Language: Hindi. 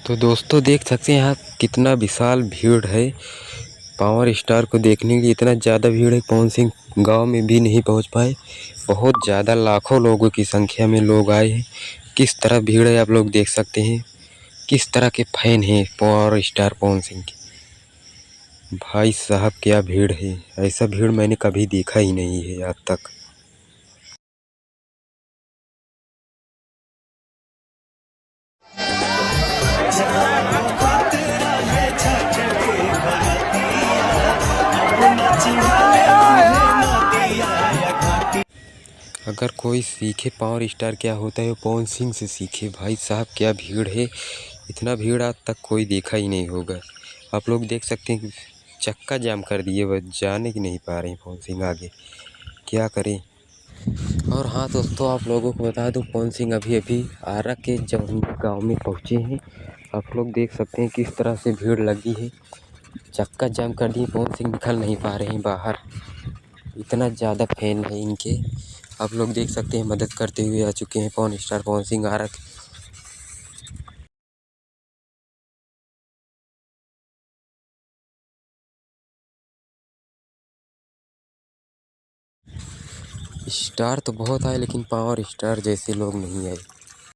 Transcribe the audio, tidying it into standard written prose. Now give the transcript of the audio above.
तो दोस्तों देख सकते हैं यहाँ कितना विशाल भीड़ है। पावर स्टार को देखने के लिए इतना ज़्यादा भीड़ है, पवन सिंह गांव में भी नहीं पहुंच पाए। बहुत ज़्यादा लाखों लोगों की संख्या में लोग आए हैं। किस तरह भीड़ है आप लोग देख सकते हैं। किस तरह के फैन हैं पावर स्टार पवन सिंह के। भाई साहब क्या भीड़ है, ऐसा भीड़ मैंने कभी देखा ही नहीं है आज तक। अगर कोई सीखे पावर स्टार क्या होता है वो पवन सिंह से सीखे। भाई साहब क्या भीड़ है, इतना भीड़ आज तक कोई देखा ही नहीं होगा। आप लोग देख सकते हैं कि चक्का जाम कर दिए, वह जाने की नहीं पा रहे हैं पवन सिंह आगे, क्या करें। और हाँ दोस्तों, आप लोगों को बता दूं पवन सिंह अभी अभी आरा के जौहनिया गाँव में पहुँचे हैं। आप लोग देख सकते हैं किस तरह से भीड़ लगी है। चक्का जाम कर दिए, पवन सिंह निकल नहीं पा रहे हैं बाहर, इतना ज़्यादा फैन है इनके। आप लोग देख सकते हैं मदद करते हुए आ चुके हैं पवन स्टार पवन सिंह आरा के। स्टार तो बहुत आए लेकिन पावर स्टार जैसे लोग नहीं आए।